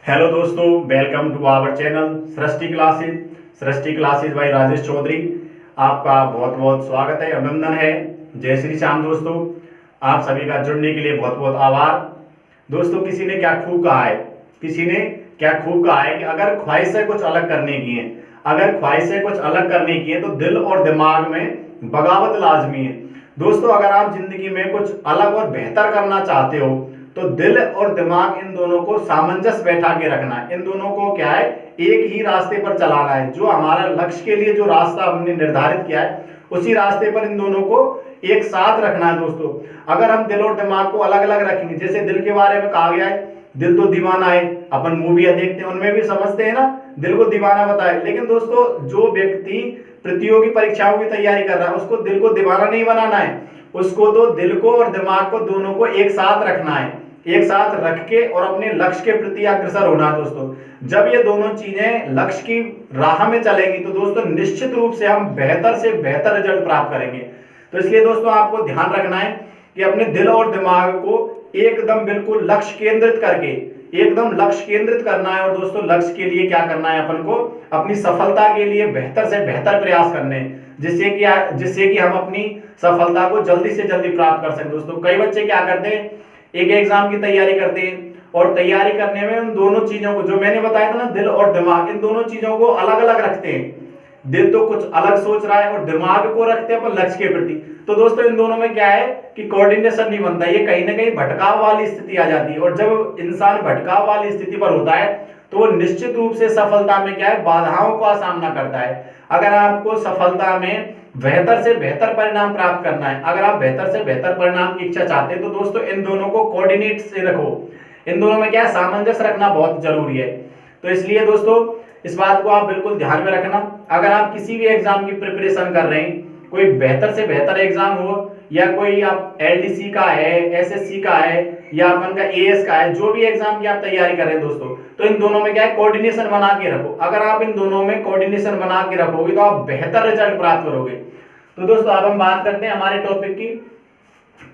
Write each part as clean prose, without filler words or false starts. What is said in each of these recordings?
Hello दोस्तों, welcome to our channel Srishti classes by Rajesh Chaudhary. आपका बहुत बहुत स्वागत है, अभिनंदन है। जय श्री श्याम दोस्तों, आप सभी का जुड़ने के लिए बहुत बहुत आभार। दोस्तों, किसी ने क्या खूब कहा है कि अगर ख्वाहिशें कुछ अलग करने की हैं, तो दिल और दिमाग में बगावत लाजमी है। दोस्तों, अगर आप जिंदगी में कुछ अलग और बेहतर करना चाहते हो तो दिल और दिमाग इन दोनों को सामंजस्य बैठा के रखना है। इन दोनों को क्या है, एक ही रास्ते पर चलाना है। जो हमारा लक्ष्य के लिए जो रास्ता हमने निर्धारित किया है उसी रास्ते पर इन दोनों को एक साथ रखना है। दोस्तों, अगर हम दिल और दिमाग को अलग अलग रखेंगे, जैसे दिल के बारे में कहा गया है दिल तो दीवाना है, अपन मूवियां देखते हैं उनमें भी समझते हैं ना, दिल को दीवाना बताए। लेकिन दोस्तों, जो व्यक्ति प्रतियोगी परीक्षाओं की तैयारी कर रहा है उसको दिल को दीवाना नहीं बनाना है, उसको तो दिल को और दिमाग को दोनों को एक साथ रखना है, एक साथ रख के और अपने लक्ष्य के प्रति अग्रसर होना है। दोस्तों, जब ये दोनों चीजें लक्ष्य की राह में चलेंगी तो दोस्तों निश्चित रूप से हम बेहतर से बेहतर रिजल्ट प्राप्त करेंगे। तो इसलिए दोस्तों आपको ध्यान रखना है कि अपने दिल और दिमाग को एकदम बिल्कुल लक्ष्य केंद्रित करके एकदम लक्ष्य केंद्रित करना है। और दोस्तों, लक्ष्य के लिए क्या करना है, अपन को अपनी सफलता के लिए बेहतर से बेहतर प्रयास करने हैं, जिससे कि हम अपनी सफलता को जल्दी से जल्दी प्राप्त कर सकें। दोस्तों, कई बच्चे क्या करते हैं, एक एग्जाम की तैयारी करते हैं और तैयारी करने में उन दोनों चीजों को, जो मैंने बताया था ना, दिल और दिमाग, इन दोनों चीजों को अलग अलग रखते हैं। दिल तो कुछ अलग सोच रहा है और दिमाग को रखते हैं अपन लक्ष्य के प्रति। तो दोस्तों, इन दोनों में क्या है कि कोऑर्डिनेशन नहीं बनता, ये कहीं ना कहीं भटकाव वाली स्थिति आ जाती है। और जब इंसान भटकाव वाली स्थिति पर होता है तो वो निश्चित रूप से सफलता में क्या है, बाधाओं का सामना करता है। अगर आपको सफलता में बेहतर से बेहतर परिणाम प्राप्त करना है, अगर आप बेहतर से बेहतर परिणाम की इच्छा चाहते हैं तो दोस्तों इन दोनों को कोऑर्डिनेट से रखो। इन दोनों में क्या है, सामंजस्य रखना बहुत जरूरी है। तो इसलिए दोस्तों इस बात को आप बिल्कुल ध्यान में रखना। अगर आप किसी भी एग्जाम की प्रिपरेशन कर रहे हैं, कोई बेहतर से बेहतर एग्जाम हो या कोई आप एलडीसी का है, एसएससी का है या अपन का एएस का है, जो भी एग्जाम की आप तैयारी कर रहे हैं दोस्तों, तो इन दोनों में क्या है, कोऑर्डिनेशन बना के रखो। अगर आप इन दोनों में कोऑर्डिनेशन बना के रखोगे तो आप बेहतर रिजल्ट प्राप्त करोगे। तो दोस्तों अब हम बात करते हैं हमारे टॉपिक की।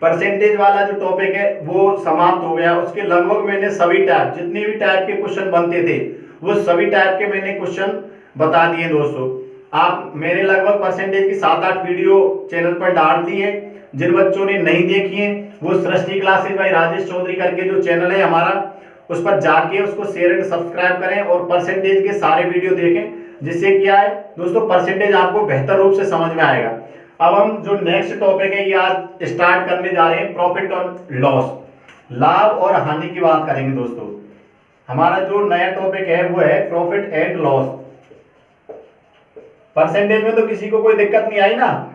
परसेंटेज वाला जो टॉपिक है वो समाप्त हो गया। उसके लगभग मैंने सभी टाइप, जितने भी टाइप के क्वेश्चन बनते थे वो सभी टाइप के मैंने क्वेश्चन बता दिए। दोस्तों, आप मेरे लगभग परसेंटेज की 7-8 वीडियो चैनल पर डाल दी है। जिन बच्चों ने नहीं देखी है वो सृष्टि क्लासेज बाय राजेश चौधरी करके जो चैनल है हमारा, उस पर जाके उसको शेयर एंड सब्सक्राइब करें और परसेंटेज के सारे वीडियो देखें, जिससे क्या है दोस्तों, परसेंटेज आपको बेहतर रूप से समझ में आएगा। अब हम जो नेक्स्ट टॉपिक है ये आज स्टार्ट करने जा रहे हैं, प्रॉफिट और लॉस, लाभ और हानि की बात करेंगे। दोस्तों, हमारा जो नया टॉपिक है वो है प्रॉफिट एंड लॉस। परसेंटेज में तो किसी को कोई दिक्कत नहीं आई ना?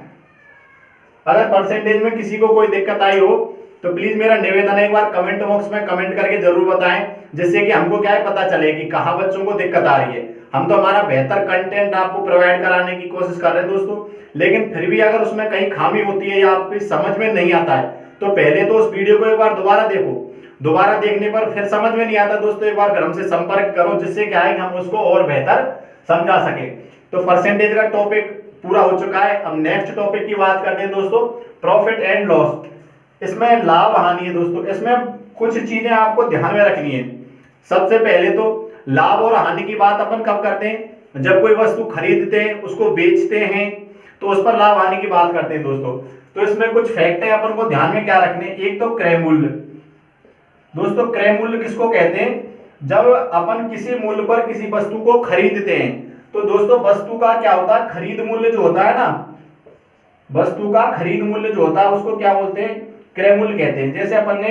अगर परसेंटेज में किसी को कोई दिक्कत आई हो तो प्लीज मेरा निवेदन है, एक बार कमेंट बॉक्स में कमेंट करके जरूर बताएं, जिससे कि हमको क्या है पता चले कि कहां बच्चों को दिक्कत आ रही है। हम तो हमारा बेहतर कंटेंट आपको प्रोवाइड कराने की कोशिश कर रहे हैं दोस्तों, लेकिन फिर भी अगर उसमें कहीं खामी होती है या आपकी समझ में नहीं आता है तो पहले तो उस वीडियो को एक बार दोबारा देखो। दोबारा देखने पर फिर समझ में नहीं आता दोस्तों, एक बार फिर हमसे संपर्क करो, जिससे क्या है कि हम उसको और बेहतर समझा सके। तो परसेंटेज का टॉपिक पूरा हो चुका है। अब नेक्स्ट टॉपिक की बात करते हैं दोस्तों, प्रॉफिट एंड लॉस। इसमें लाभ हानि है दोस्तों, इसमें कुछ चीजें आपको ध्यान में रखनी है। सबसे पहले तो लाभ और हानि की बात अपन कब करते हैं, जब कोई वस्तु खरीदते हैं, उसको बेचते हैं, तो उस पर लाभ हानि की बात करते हैं दोस्तों। तो इसमें कुछ फैक्ट है अपन को ध्यान में क्या रखने। एक तो क्रय मूल्य। दोस्तों, क्रय मूल्य किसको कहते हैं, जब अपन किसी मूल्य पर किसी वस्तु को खरीदते हैं तो दोस्तों वस्तु का क्या होता है, खरीद मूल्य जो होता है ना, वस्तु का खरीद मूल्य जो होता है उसको क्या बोलते हैं, क्रय मूल्य कहते हैं। जैसे अपन ने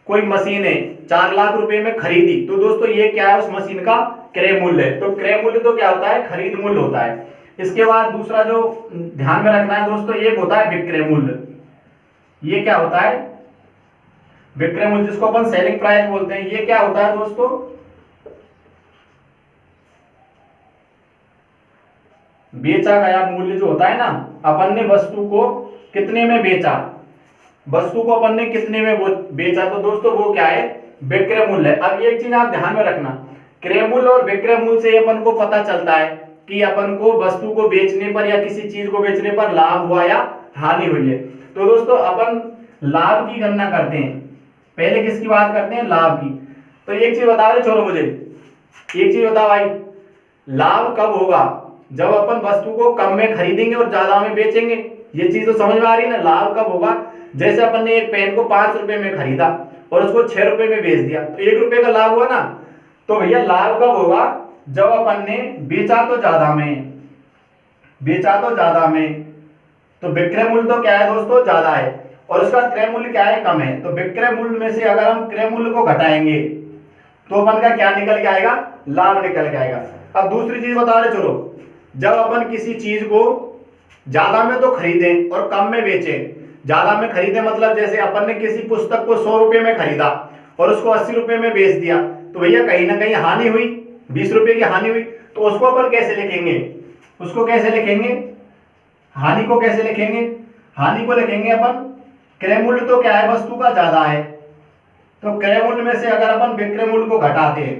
कोई मशीन है 4 लाख रुपए में खरीदी, तो दोस्तों ये क्या है, उस मशीन का क्रय मूल्य है। तो क्रय मूल्य तो क्या होता है, खरीद मूल्य होता है। इसके बाद दूसरा जो ध्यान में रखना है दोस्तों, एक होता है विक्रय मूल्य। ये क्या होता है, विक्रय मूल्य, जिसको अपन सेलिंग प्राइस बोलते हैं। ये क्या होता है दोस्तों, बेचा गया मूल्य जो होता है ना, अपन ने वस्तु को कितने में बेचा, वस्तु को अपन ने कितने में बेचा, तो दोस्तों वो क्या है, विक्रय मूल्य है। अब एक चीज आप ध्यान में रखना, क्रय मूल्य और विक्रय मूल्य से अपन को पता चलता है कि अपन को वस्तु को बेचने पर या किसी चीज को बेचने पर लाभ हुआ या हानि हुई है। तो दोस्तों अपन लाभ की गणना करते हैं, पहले किसकी बात करते हैं, लाभ की। तो एक चीज बता रहे छोड़ो, मुझे एक चीज बताओ भाई, लाभ कब होगा? जब अपन वस्तु को कम में खरीदेंगे और ज्यादा में बेचेंगे। ये चीज तो समझ में आ रही है ना? लाभ कब होगा? जैसे अपन ने एक पेन को 5 रुपए में खरीदा और उसको 6 रुपए में बेच दिया, तो 1 रुपए का लाभ हुआ ना। तो भैया लाभ कब होगा? जब अपन ने बेचा तो ज्यादा में, बेचा तो ज्यादा में, तो विक्रय मूल्य तो क्या है दोस्तों? ज्यादा है, और उसका क्रय मूल्य क्या है? कम है। तो विक्रय मूल्य में से अगर हम क्रय मूल्य को घटाएंगे तो अपन का क्या निकल के आएगा? लाभ निकल के आएगा। अब दूसरी चीज बता रहे चलो, जब अपन किसी चीज को ज्यादा में तो खरीदें और कम में बेचें। ज्यादा में खरीदे मतलब जैसे अपन ने किसी पुस्तक को 100 रुपए में खरीदा और उसको 80 रुपए में बेच दिया, तो भैया कहीं ना कहीं हानि हुई, 20 रुपए की हानि हुई। तो उसको अपन कैसे लिखेंगे? उसको कैसे लिखेंगे? हानि को कैसे लिखेंगे? हानि को लिखेंगे अपन, क्रय मूल्य तो क्या है? वस्तु का ज्यादा है, तो क्रय मूल्य में से अगर अपन विक्रय मूल्य को घटाते हैं,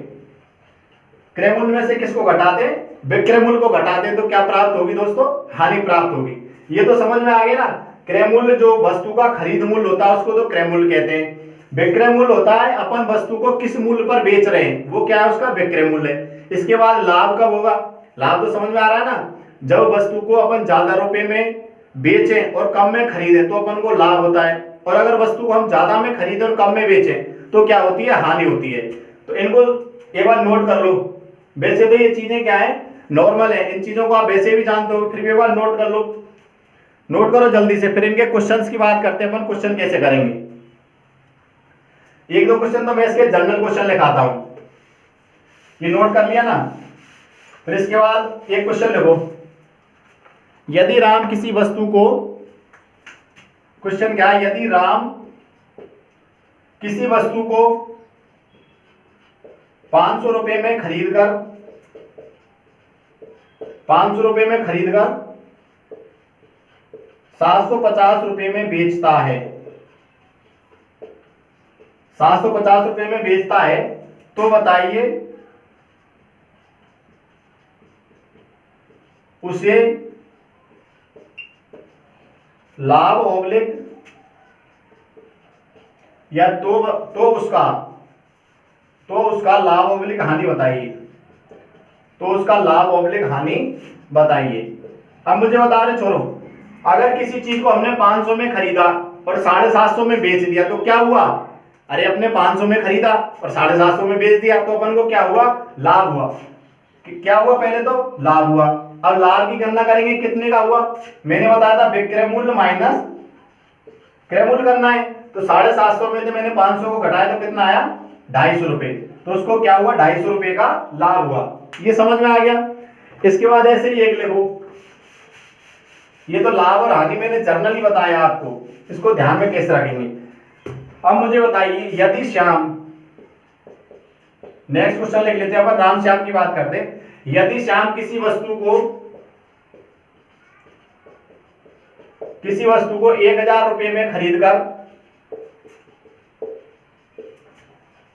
क्रय मूल्य में से किसको घटाते हैं? विक्रय मूल्य को घटाते हैं, तो क्या प्राप्त होगी दोस्तों? हानि प्राप्त होगी। ये तो समझ में आ गया ना? क्रय मूल्य जो वस्तु का खरीद मूल्य होता है उसको तो क्रय मूल्य कहते हैं। विक्रय मूल्य होता है अपन वस्तु को किस मूल्य पर बेच रहे हैं, वो क्या है? उसका विक्रय मूल्य है। इसके बाद लाभ कब होगा? लाभ तो समझ में आ रहा है ना? जब वस्तु को अपन ज्यादा रुपए में बेचें और कम में खरीदें तो अपन को लाभ होता है, और अगर वस्तु को हम ज्यादा में खरीदें और कम में बेचें तो क्या होती है? हानि होती है। तो इनको एक बार नोट कर लो। वैसे तो ये चीजें क्या है? नॉर्मल है, इन चीजों को आप वैसे भी जानते हो, फिर भी एक बार नोट कर लो। नोट करो जल्दी से, फिर इनके क्वेश्चंस की बात करते हैं अपन, क्वेश्चन कैसे करेंगे। एक दो क्वेश्चन तो मैं इसके जनरल क्वेश्चन लिखाता हूं, ये नोट कर लिया ना। फिर इसके बाद एक क्वेश्चन लिखो, यदि राम किसी वस्तु को, क्वेश्चन क्या है? यदि राम किसी वस्तु को 500 रुपए में खरीदकर 750 रुपए में बेचता है, 750 रुपए में बेचता है, तो बताइए उसे लाभ ओब्लिक या तो उसका लाभ ओब्लिक हानि बताइए, तो उसका लाभ ओब्लिक हानि बताइए। अब मुझे बता रहे छोड़ो, अगर किसी चीज को हमने 500 में खरीदा और 750 में बेच दिया तो क्या हुआ? अरे अपने 500 में खरीदा और 750 में बेच दिया, तो अपन को क्या हुआ? लाभ हुआ। क्या हुआ? पहले तो लाभ हुआ। अब लाभ की गणना करेंगे, कितने का हुआ? मैंने बताया था विक्रय मूल्य माइनस क्रय मूल्य करना है, तो 750 में से मैंने 500 को घटाया तो कितना आया? 250 रुपए। तो उसको क्या हुआ? 250 रुपए का लाभ हुआ। ये समझ में आ गया। इसके बाद ऐसे ही एक लिखो, ये तो लाभ और हानि मैंने जर्नली बताया आपको, इसको ध्यान में कैसे रखेंगे। अब मुझे बताइए, यदि श्याम, नेक्स्ट क्वेश्चन लिख लेते हैं अपन, राम श्याम की बात करते हैं। यदि श्याम किसी वस्तु को 1000 रुपए में खरीदकर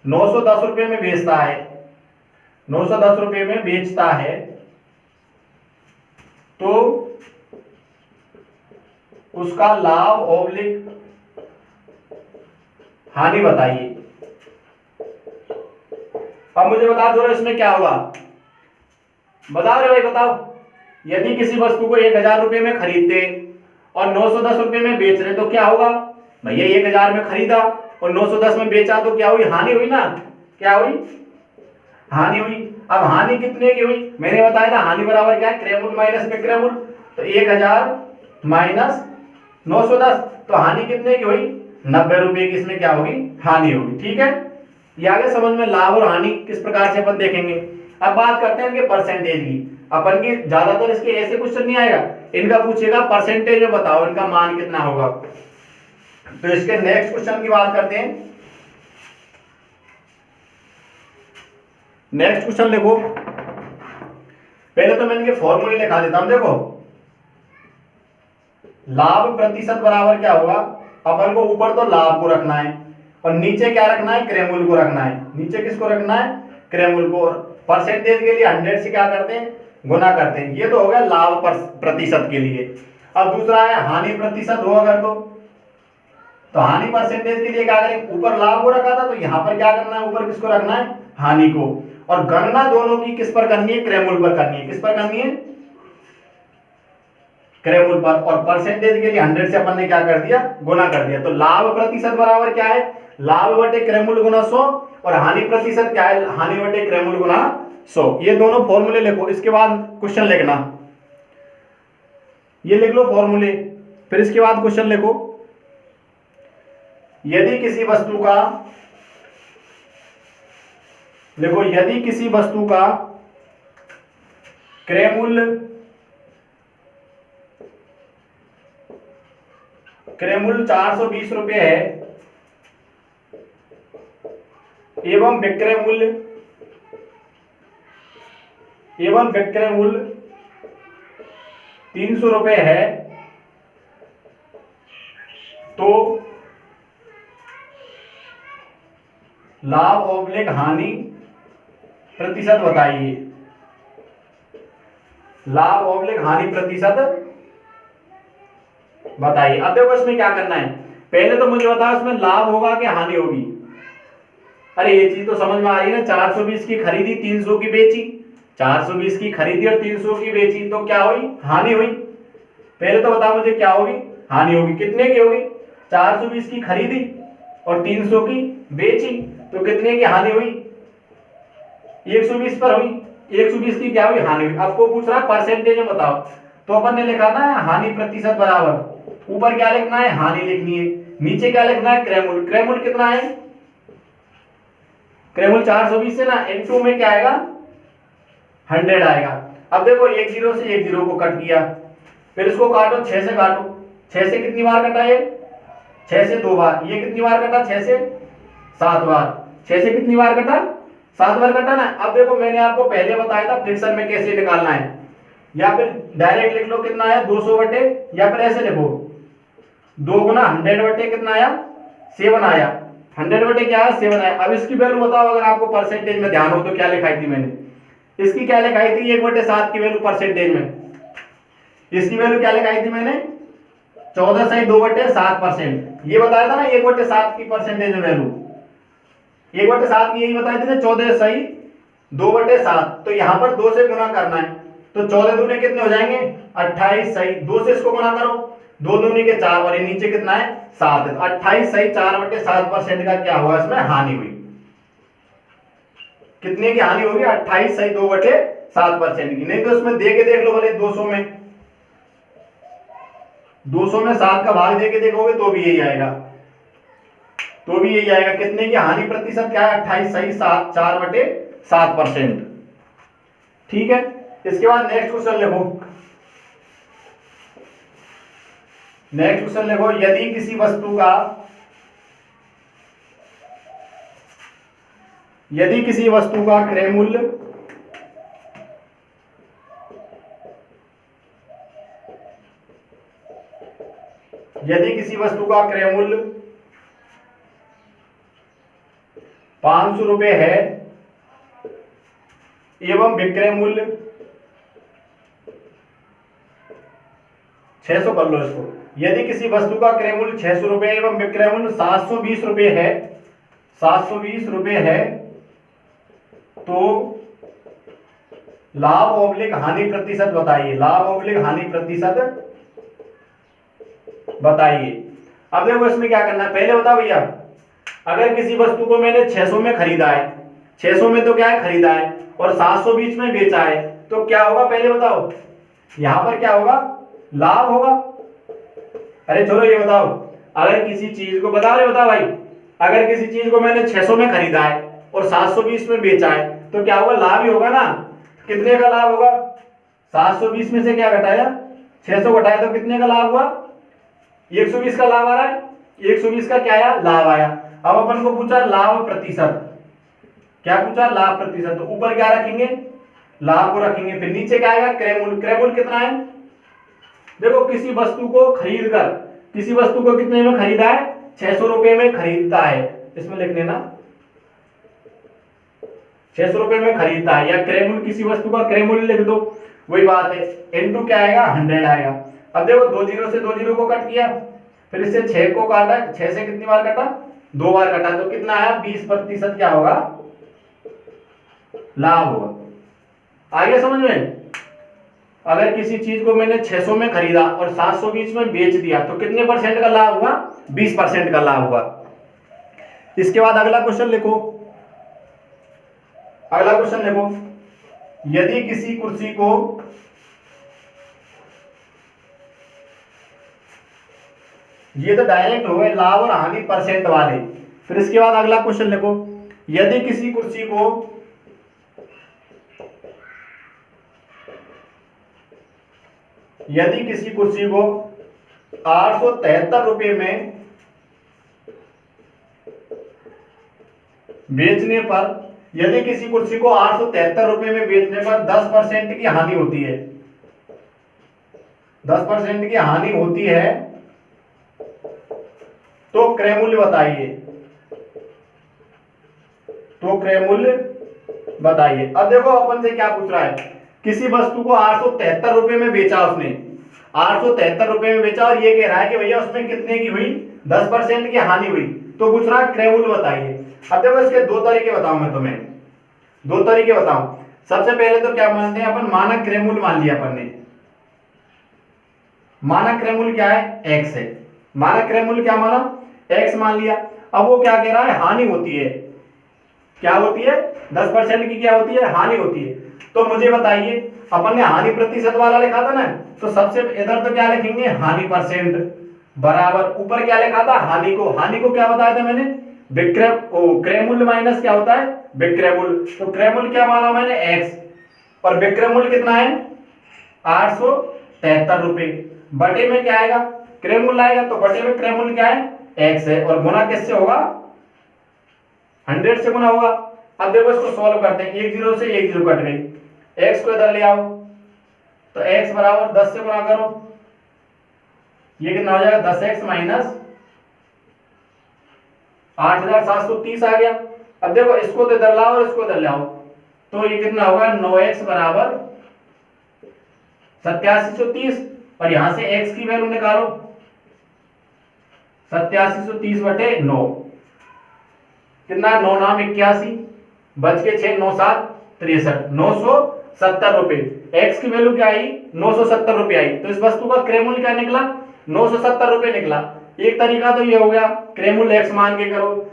910 रुपए में बेचता है, 910 रुपए में बेचता है, तो उसका लाभ ओब्लिक हानि बताइए। अब मुझे बता दो इसमें क्या होगा? बता रहे भाई, बताओ। यदि किसी वस्तु को 1000 रुपए में खरीदते और 910 रुपए में बेच रहे तो क्या होगा? भैया 1000 में खरीदा और 910 में बेचा तो क्या हुई? हानि हुई ना? क्या हुई? हानि हुई। अब हानि कितने की हुई? मैंने बताया था हानि बराबर क्या है? क्रय मूल्य माइनस विक्रय मूल्य। तो 1000 माइनस 910, तो हानि कितने की हुई? 90 रुपए की इसमें क्या होगी? हानि होगी। ठीक है, ये आगे समझ में लाभ और हानि किस प्रकार से अपन देखेंगे। अब बात करते हैं इनके परसेंटेज की। अपन की ज्यादातर इसके ऐसे क्वेश्चन नहीं आएगा, इनका पूछेगा परसेंटेज में बताओ इनका मान कितना होगा। तो इसके नेक्स्ट क्वेश्चन की बात करते हैं। नेक्स्ट क्वेश्चन देखो, पहले तो मैं इनके फॉर्मूले लिखा देता हूं। देखो, लाभ प्रतिशत बराबर क्या होगा? अपन को ऊपर तो लाभ को रखना है और नीचे क्या रखना है? क्रय मूल्य को रखना है। नीचे किसको रखना है? क्रय मूल्य को। परसेंटेज के लिए 100 से क्या करते हैं? गुना करते हैं। ये तो हो गया लाभ प्रतिशत के लिए। अब दूसरा है हानि प्रतिशत हो अगर तो तो हानि परसेंटेज के लिए क्या करें, ऊपर लाभ को रखा था तो यहाँ पर क्या करना है, ऊपर किसको रखना है, हानि को। और गणना दोनों की किस पर करनी है, क्रयमूल्य पर करनी है। किस पर करनी है, क्रयमूल्य पर। और परसेंटेज के लिए 100 से अपन ने क्या कर दिया, गुना कर दिया। तो लाभ प्रतिशत बराबर क्या है, लाभ बटे क्रयमूल्य गुना 100, और हानि प्रतिशत क्या है, हानि बटे क्रयमूल्य गुना 100। ये दोनों फॉर्मूले लिखो, इसके बाद क्वेश्चन लिखना, ये लिख लो फॉर्मूले। फिर इसके बाद क्वेश्चन लिखो, यदि किसी वस्तु का, देखो यदि किसी वस्तु का क्रयमूल्य 420 रुपये है एवं विक्रय मूल्य 300 रुपये है, तो लाभ ऑब्लिक हानि प्रतिशत बताइए। लाभ ऑब्लिक हानि प्रतिशत बताइए। अब देखो इसमें क्या करना है, पहले तो मुझे बताओ इसमें लाभ होगा कि हानि होगी। अरे ये चीज तो समझ में आ रही है ना, 420 की खरीदी 300 की बेची, 420 की खरीदी और 300 की बेची, तो क्या हुई, हानि हुई। पहले तो बताओ मुझे क्या होगी, हानि होगी। कितने की होगी, 420 की खरीदी और 300 की बेची, तो कितने की हानि हुई, 120 पर हुई। 120 की क्या हुई, हानि हुई। आपको पूछ रहा है परसेंटेज में बताओ, तो अपन ने लिखा ना हानि प्रतिशत बराबर, ऊपर क्या लिखना है, हानि लिखनी है, नीचे क्या लिखना है, क्रयमूल्य। क्रयमूल्य कितना है, क्रयमूल्य 420 से ना इनटू में क्या आएगा, 100 आएगा। अब देखो एक जीरो से एक जीरो को कट किया, फिर इसको काटो, 6 से काटो, 6 से कितनी बार कटा ये, 6 से 2 बार। ये कितनी बार कटा, 6 से 7 बार। 6 से कितनी बार कटा, 7 बार कटा ना। अब देखो मैंने आपको पहले बताया था फ्रिक्शन में कैसे निकालना है, या फिर डायरेक्ट लिख लो कितना आया 200 बटे, या फिर ऐसे लिखो 2 गुना 100 बटे कितना आया, 7 आया। 100 बटे क्या आया, 7 आया। अब इसकी वैल्यू बताओ, अगर आपको परसेंटेज में ध्यान हो तो क्या लिखाई थी मैंने, इसकी क्या लिखाई थी, 1/7 की वैल्यू परसेंटेज में। इसकी वैल्यू क्या लिखाई थी मैंने, 14/2/7%। ये बताया था ना 1/7 की परसेंटेज में वैल्यू, 1/7 की यही बताई थी ना, 14/2/7। तो यहाँ पर 2 से गुना करना है, तो 14 दूनी कितने हो जाएंगे, 28 सही। 2 से इसको गुना करो, 2 दूनी के 4, और ये नीचे कितना है, 7 है। तो 28 सही 4/7% का क्या हुआ, इसमें हानि हुई। कितने की हानि होगी, 28 सही 2/7% की। नहीं तो इसमें दे के देख लो भले 200 में 7 का भाग दे के देखोगे तो भी यही आएगा, तो भी यही आएगा। कितने की हानि प्रतिशत क्या है, 28 सही 4/7%। ठीक है, इसके बाद नेक्स्ट क्वेश्चन लिखो। नेक्स्ट क्वेश्चन लिखो, यदि किसी वस्तु का, यदि किसी वस्तु का क्रयमूल्य यदि किसी वस्तु का क्रयमूल्य 500 रुपये है एवं विक्रय मूल्य 600, कर लो इसको। यदि किसी वस्तु का क्रय मूल्य 600 रुपये एवं विक्रय मूल्य 720 रुपये है, 720 रुपये है, तो लाभ ऑब्लिक हानि प्रतिशत बताइए। लाभ ऑब्लिक हानि प्रतिशत बताइए। अब देखो इसमें क्या करना है, पहले बताओ भैया, अगर किसी वस्तु को मैंने 600 में खरीदा है, 600 में तो क्या है खरीदा है, और 720 में बेचा है, तो क्या होगा पहले बताओ, यहां पर क्या होगा, लाभ होगा। अरे चलो ये बताओ, अगर किसी चीज को बताओ भाई, अगर किसी चीज को मैंने 600 में खरीदा है और 720 में बेचा है, तो क्या होगा, लाभ ही होगा ना। कितने का लाभ होगा, 720 में से क्या घटाया, 600 घटाया, तो कितने का लाभ हुआ, 120 का लाभ आ रहा है। 120 का क्या आया, लाभ आया। अब अपन को पूछा लाभ प्रतिशत, क्या पूछा, लाभ प्रतिशत। तो ऊपर क्या रखेंगे, लाभ को रखेंगे, फिर नीचे क्या आएगा, क्रय मूल्य। क्रय मूल्य कितना है, देखो किसी वस्तु को खरीद कर, किसी वस्तु को कितने में खरीदा है, 600 रुपये में खरीदता है, इसमें लिख लेना 600 रुपये में खरीदता है, या क्रय मूल्य, किसी वस्तु का क्रय मूल्य लिख दो, वही बात है। इनटू क्या आएगा, 100 आएगा। अब देखो 2 जीरो से 2 जीरो को कट किया, फिर इससे 6 को काटा, 6 से कितनी बार काटा, 2 बार काटा, तो कितना आया 20% क्या होगा, लाभ होगा। आगे समझ में? अगर किसी चीज को मैंने 600 में खरीदा और 720 में बेच दिया तो कितने परसेंट का लाभ हुआ, 20% का लाभ हुआ। इसके बाद अगला क्वेश्चन लिखो, अगला क्वेश्चन लिखो, यदि किसी कुर्सी को ये तो डायरेक्ट हो गए लाभ और हानि परसेंट वाले। फिर इसके बाद अगला क्वेश्चन लिखो, यदि किसी कुर्सी को 873 रुपए में बेचने पर, यदि किसी कुर्सी को 873 रुपए में बेचने पर 10% की हानि होती है, 10% की हानि होती है, तो क्रय मूल्य बताइए, तो क्रय मूल्य बताइए। अब देखो अपन से क्या पूछ रहा है, किसी वस्तु को 873 रुपए में बेचा उसने, 873 रुपए में बेचा और ये कह रहा है कि भैया उसमें कितने की हुई, 10% की हानि हुई, तो पूछ रहा है क्रय मूल्य बताइए। अब देखो इसके दो तरीके बताऊं मैं तुम्हें, दो तरीके बताऊं। सबसे पहले तो क्या मानते हैं अपन, मानक क्रय मूल्य मान लिया अपन ने। मानक क्रय मूल्य क्या है, x है। मानक क्रय मूल्य क्या माना, x मान लिया। अब वो क्या कह रहा है, हानि होती है, क्या होती है, 10% की क्या होती है, हानि होती है। तो मुझे बताइए, अपन ने हानि प्रतिशत वाला लिखा था ना, तो सबसे इधर तो क्या लिखेंगे, हानि परसेंट बराबर, ऊपर क्या लिखा था, हानि को क्या बताया था मैंने, विक्रय क्रय मूल्य माइनस क्या होता है, विक्रय मूल्य। तो क्रय मूल्य क्या माना मैंने, x, और विक्रय मूल्य कितना है 873 रुपए, बटे में क्या आएगा, क्रय मूल्य आएगा, तो बटे में क्रय मूल्य क्या है, x है, और गुना किससे होगा, 100 से गुना होगा। अब देखो इसको सॉल्व करते हैं, एक जीरो से एक जीरो कट गई, x को इधर ले आओ, तो x बराबर 10 से गुना करो, ये कितना हो जाएगा, 10x माइनस 8730 आ गया। अब देखो इसको तो इधर लाओ और इसको इधर ले आओ, तो ये कितना होगा, 9x बराबर 8730, और यहां से x की वैल्यू निकालो, 8730 बटे 9, कितना, 9 नाम 81, बच के 6, 9 7 63, 970 रुपए। x की वैल्यू क्या आई, 970 रुपए आई, तो इस वस्तु का क्रय मूल्य क्या निकला, 970 रुपए निकला। एक तरीका तो ये हो गया, क्रय मूल्य x मान के करो।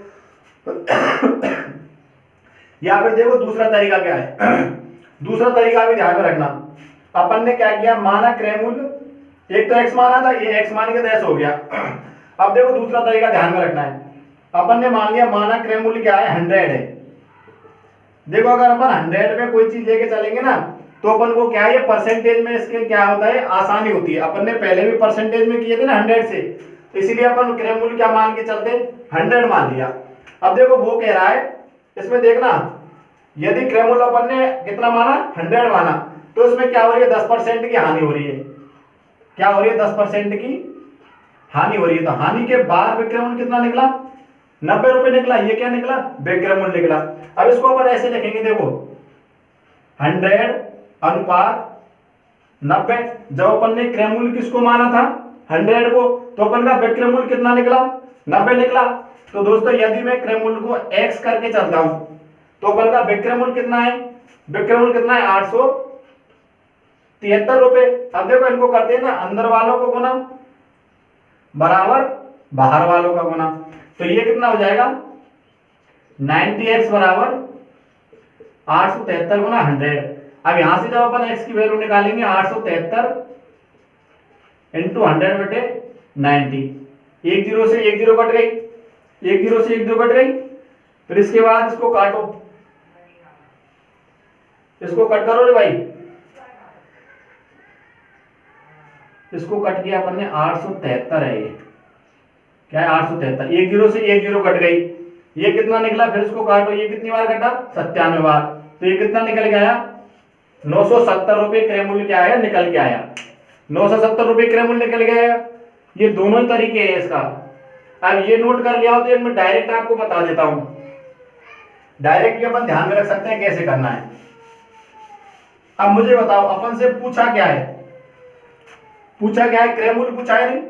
या फिर देखो दूसरा तरीका क्या है, दूसरा तरीका भी ध्यान में रखना। अपन ने क्या किया, माना क्रय मूल्य, एक तो x माना था, ये x मान के 10 हो गया। अब देखो दूसरा तरीका ध्यान में रखना है, अपन ने मान लिया माना क्रय मूल्य क्या है, 100 है। देखो अगर अपन 100 में कोई चीज लेके चलेंगे ना, तो अपन को क्या है, ये परसेंटेज में इसके क्या होता है, आसानी होती है। अपन ने पहले भी परसेंटेज में किए थे ना 100 से, तो इसीलिए अपन क्रय मूल्य क्या मान के चलते, 100 मान लिया। अब देखो वो कह रहा है, इसमें देखना, यदि क्रय मूल्य अपन ने कितना माना, 100 माना, तो इसमें क्या हो रही है, 10% की हानि हो रही है। क्या हो रही है, 10% की हानि हो रही है। तो हानि के बाद विक्रय मूल्य कितना निकला, 90 रुपए निकला। ये क्या निकला, विक्रय मूल्य निकला। अब इसको अपन ऐसे लिखेंगे, देखो 100 अनुपात 90, जब अपन ने क्रय मूल्य किसको माना था, 100 को, तो अपन का विक्रय मूल्य कितना निकला, 90 निकला। तो दोस्तों यदि मैं क्रय मूल्य को x करके चलता हूं, तो अपन का विक्रय मूल्य कितना है, विक्रय मूल्य कितना है, 873 रुपए। अब देखो इनको करते हैं ना, अंदर वालों को गुना बराबर बाहर वालों का गुना, तो ये कितना हो जाएगा, 90x बराबर 873 गुना 100। अब यहां से जब अपन x की वैल्यू निकालेंगे, 873 इंटू 100 बटे 90, एक जीरो से एक जीरो कट गई, एक जीरो से एक जीरो कट गई। फिर इसके बाद इसको काटो, इसको कट करो रे भाई, इसको कट किया अपन ने, 873 है ये, क्या है 873, एक जीरो से एक जीरो कट गई, ये कितना निकला, फिर इसको काटो, ये कितनी बार कटा, 97 बार, तो ये कितना निकल के आया, 970 रुपए क्रय मूल्य क्या आया, निकल के आया, 970 रुपए क्रय मूल्य निकल गया। ये दोनों ही तरीके हैं इसका। अब ये नोट कर लिया हो तो मैं डायरेक्ट आपको बता देता हूं, डायरेक्ट भी अपन ध्यान में रख सकते हैं कैसे करना है। अब मुझे बताओ, अपन से पूछा क्या है, पूछा क्या है, क्रय मूल्य पूछा है नहीं,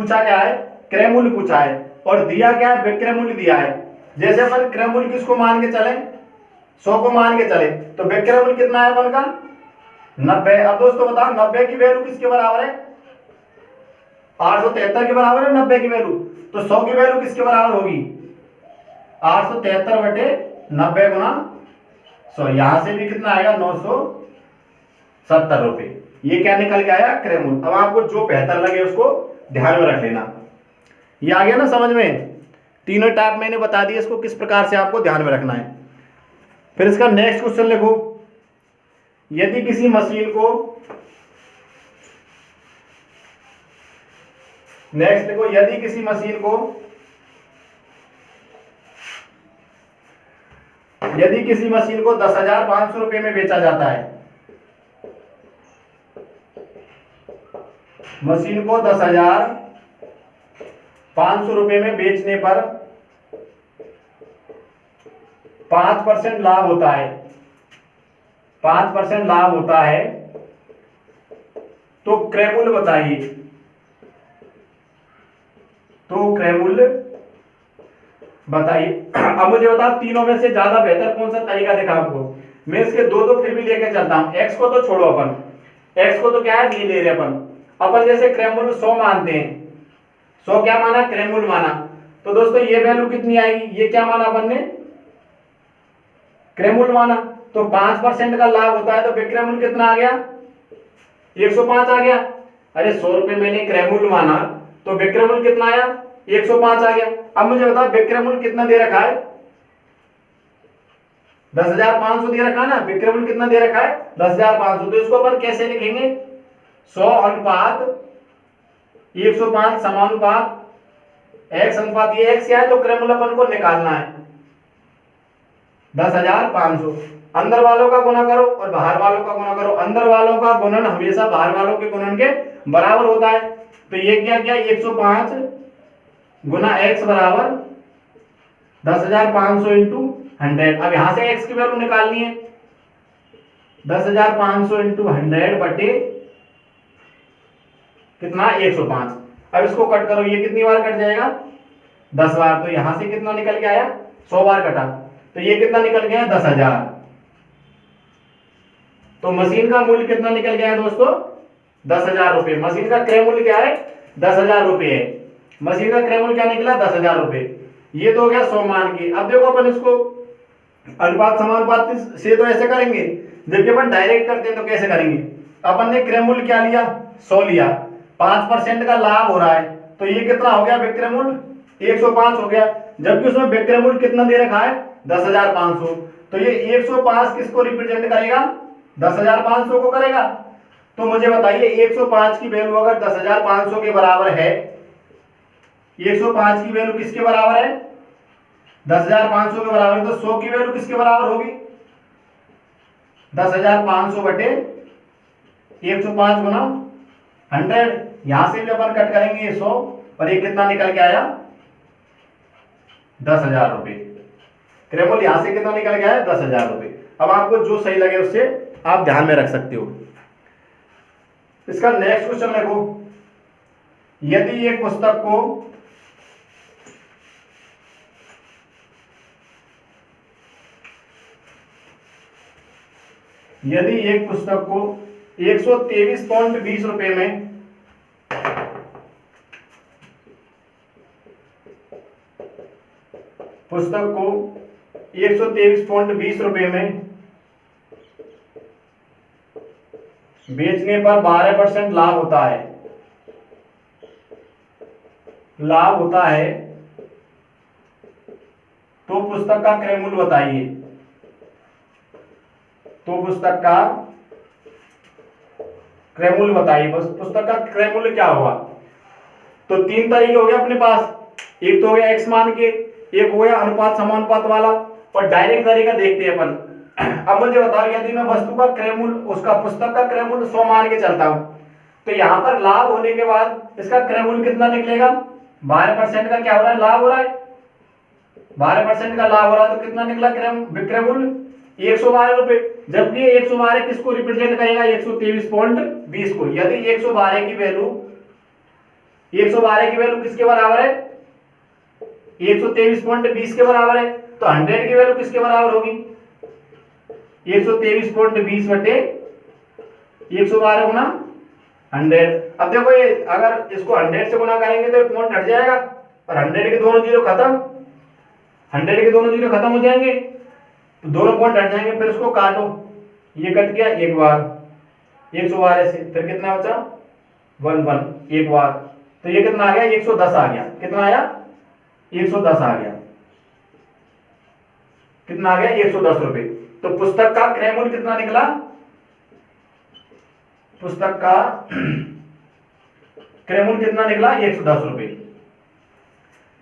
पूछा क्या है, क्रय मूल्य पूछा है, और दिया क्या है, विक्रय मूल्य दिया है। जैसे अपन क्रय मूल्य किसको मान के चले, 100 को मान के चले, तो विक्रय मूल्य कितना है अपन का 90। अब दोस्तों बताओ 90 की वैल्यू किसके बराबर है, 873 के बराबर है 90 की वैल्यू। तो 100 की वैल्यू किसके बराबर होगी, 873 बटे 90 गुना 100। यहां से भी कितना आएगा 970 रुपए। ये क्या निकल के आया, क्रय मूल्य। अब आपको जो बेहतर लगे उसको ध्यान में रख लेना। ये आ गया ना समझ में, तीनों टाइप मैंने बता दिया, इसको किस प्रकार से आपको ध्यान में रखना है। फिर इसका नेक्स्ट क्वेश्चन लिखो, यदि किसी मशीन को, नेक्स्ट लिखो, यदि किसी मशीन को, यदि किसी मशीन को 10,500 रुपए में बेचा जाता है, मशीन को 10,500 रुपए में बेचने पर 5% लाभ होता है, 5% लाभ होता है, तो क्रय मूल्य बताइए। तो क्रय मूल्य बताइए। अब मुझे बताओ तीनों में से ज्यादा बेहतर कौन सा तरीका देखा आपको। मैं इसके दो फिर भी लेके चलता हूं। एक्स को तो छोड़ो, अपन एक्स को तो क्या है नहीं ले रहे अपन जैसे क्रय मूल्य 100 मानते हैं, 100 क्या माना, क्रय मूल्य माना। तो दोस्तों ये वैल्यू कितनी आएगी, ये क्या माना अपन ने, क्रय मूल्य माना। तो 5% का लाभ होता है, तो विक्रय मूल्य कितना आ गया, 105 आ गया। अरे 100 रुपए मैंने क्रय मूल्य माना, तो विक्रय मूल्य कितना आया, 105 आ गया। अब मुझे बताओ विक्रय मूल्य कितना दे रखा है, 10,500 दे रखा है ना, विक्रय मूल्य कितना दे रखा है 10,500। तो इसको अपन कैसे लिखेंगे, 100 अनुपात 105 समानुपात x अनुपात ये x क्या है, तो क्रय मूल्य अपन को निकालना है 10,500। अंदर वालों का गुणा करो और बाहर वालों का गुणा करो। अंदर वालों का गुणन हमेशा बाहर वालों के गुणन के बराबर होता है। तो ये क्या क्या 105 गुना x बराबर 10,500 इंटू 100। अब यहां से x की वैल्यू निकालनी है, 10,500 इंटू 100 बटे कितना 105। अब इसको कट करो, ये कितनी बार कट जाएगा 10 बार। तो यहां से कितना निकल के आया 100 बार कटा, तो ये कितना निकल गया 10,000। तो मशीन का मूल्य कितना निकल गया है दोस्तों 10,000 रुपए। मशीन का क्रय मूल्य क्या है 10,000 रुपए है। मशीन का क्रय मूल्य क्या निकला 10,000 रुपए। ये तो हो गया 100 मान के। अब देखो अपन इसको अनुपात समानुपात से तो ऐसे करेंगे, जबकि अपन डायरेक्ट करते हैं तो कैसे करेंगे। अपन ने क्रय मूल्य क्या लिया 100 लिया, 5% का लाभ हो रहा है, तो ये कितना हो गया विक्रय मूल्य 105 हो गया। जबकि उसमें विक्रय मूल्य कितना दे रखा है 10,500। तो ये 105 किसको रिप्रेजेंट करेगा 10,500 को करेगा। तो मुझे बताइए 105 की वैल्यू अगर 10,500 के बराबर है, 105 की वैल्यू किसके बराबर है 10,500 के बराबर, तो 100 की वैल्यू किसके बराबर होगी 10,500 बटे 105 गुना 100। यहां से भी अपन कट करेंगे 100, और ये कितना निकल के आया 10,000 रुपए। क्रय मूल्य यहां से कितना निकल गया है 10,000 रुपए। अब आपको जो सही लगे उससे आप ध्यान में रख सकते हो। इसका नेक्स्ट क्वेश्चन देखो, यदि एक पुस्तक को यदि एक पुस्तक को 123.20 रुपए में पुस्तक को 123.20 रुपए में बेचने पर 12% लाभ होता है, लाभ होता है, तो पुस्तक का क्रय मूल्य बताइए। तो पुस्तक का क्रय मूल्य बताइए, बस पुस्तक का क्रय मूल्य क्या होगा। तो तीन तरीके हो गए अपने पास, एक तो हो गया एक्स मान के, एक हो गया अनुपात समानुपात वाला, और डायरेक्ट तरीका देखते हैं अपन। अब मुझे बताओ यदि मैं वस्तु का क्रय मूल्य उसका पुस्तक का क्रय मूल्य 100 मान के चलता हूं, तो यहां पर लाभ होने के बाद इसका क्रय मूल्य कितना निकलेगा 12% का क्या हो रहा है लाभ हो रहा है, 12% का लाभ हो रहा है, तो कितना निकला विक्रय मूल्य 112 रुपए। जबकि 112 किसको रिप्रेजेंट करेगा 123.20 को। यदि 112 की वैल्यू 112 की वैल्यू किसके बराबर है? 123.20 के बराबर है। तो 100 की वैल्यू किसके बराबर होगी? 123.20 बटे 112 गुना 100। अब देखो ये अगर इसको 100 से गुना करेंगे तो पॉइंट हट जाएगा, और 100 के दोनों जीरो खत्म, 100 के दोनों जीरो खत्म हो जाएंगे, तो दोनों पॉइंट हट जाएंगे। फिर इसको काटो, ये कट गया एक बार 112 से, फिर कितना बचा 1 एक बार, तो ये कितना आ गया 110 आ गया। कितना आया? 110 आ गया। कितना आ गया? 110 रुपए। तो पुस्तक का क्रय मूल्य कितना निकला? पुस्तक का क्रय मूल्य कितना निकला? 110 रुपए।